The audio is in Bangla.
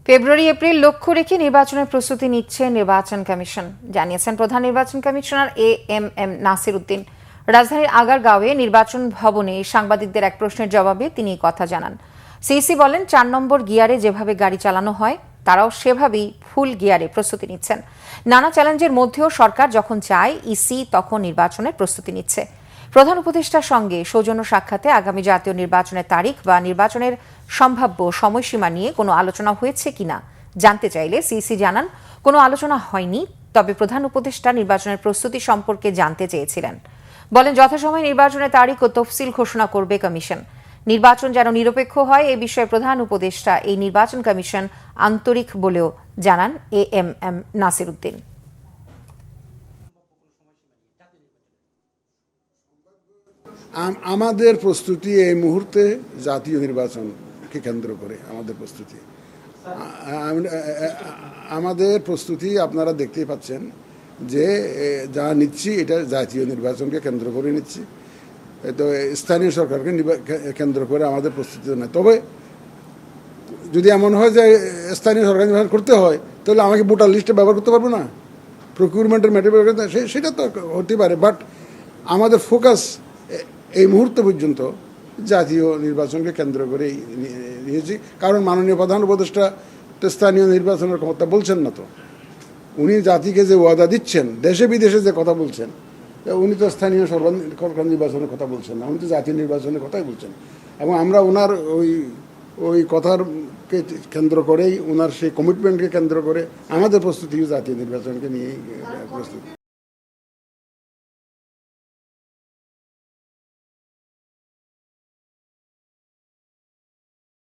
ফেব্রুয়ারি এপ্রিল লক্ষ্য রেখে নির্বাচনের প্রস্তুতি নিচ্ছে নির্বাচন কমিশন, জানিয়েছেন প্রধান নির্বাচন কমিশনার এএমএম নাসির উদ্দিন। রাজধানীর আগারগাঁওয়ে নির্বাচন ভবনে সাংবাদিকদের এক প্রশ্নের জবাবে তিনি কথা জানান। সিইসি বলেন, ৪ নম্বর গিয়ারে যেভাবে গাড়ি চালানো হয় তারাও সেভাবেই ফুল গিয়ারে প্রস্তুতি নিচ্ছেন। নানা চ্যালেঞ্জের মধ্যেও সরকার যখন চায়, ইসি তখন নির্বাচনের প্রস্তুতি নিচ্ছে। প্রধান উপদেষ্টার সঙ্গে সৌজন্য সাক্ষাতে আগামী জাতীয় নির্বাচনের তারিখ বা নির্বাচনের সম্ভাব্য সময়সীমা নিয়ে কোনো আলোচনা হয়েছে কিনা জানতে চাইলে সিইসি জানান, কোনো আলোচনা হয়নি, তবে প্রধান উপদেষ্টা নির্বাচনের প্রস্তুতি সম্পর্কে জানতে চেয়েছিলেন। বলেন, যথাসময়ে নির্বাচনের তারিখ ও তফসিল ঘোষণা করবে কমিশন। নির্বাচন যেন নিরপেক্ষ হয় এ বিষয়ে প্রধান উপদেষ্টা এই নির্বাচন কমিশন আন্তরিক বলেও জানান এএমএম নাসির উদ্দিন। আমাদের প্রস্তুতি এই মুহূর্তে জাতীয় নির্বাচনকে কেন্দ্র করে আমাদের প্রস্তুতি আপনারা দেখতেই পাচ্ছেন যে যা নিচ্ছি এটা জাতীয় নির্বাচনকে কেন্দ্র করে নিচ্ছি। তো স্থানীয় সরকারকে কেন্দ্র করে আমাদের প্রস্তুতি নেই। তবে যদি এমন হয় যে স্থানীয় সরকার নির্বাচন করতে হয়, তাহলে আমাকে ভোটার লিস্টে ব্যবহার করতে পারবো না, প্রকিউরমেন্টের ম্যাটেরিয়াল সেটা তো হতে পারে। বাট আমাদের ফোকাস এই মুহূর্ত পর্যন্ত জাতীয় নির্বাচনকে কেন্দ্র করেই নিয়েছি। কারণ মাননীয় প্রধান উপদেষ্টা তো স্থানীয় নির্বাচনের কথা বলছেন না, তো উনি জাতিকে যে ওয়াদা দিচ্ছেন, দেশে বিদেশে যে কথা বলছেন, উনি তো স্থানীয় সরকার নির্বাচনের কথা বলছেন না, উনি তো জাতীয় নির্বাচনের কথাই বলছেন। এবং আমরা ওনার ওই কথারকে কেন্দ্র করেই, ওনার সেই কমিটমেন্টকে কেন্দ্র করে আমাদের প্রস্তুতি জাতীয় নির্বাচনকে নিয়েই প্রস্তুতি।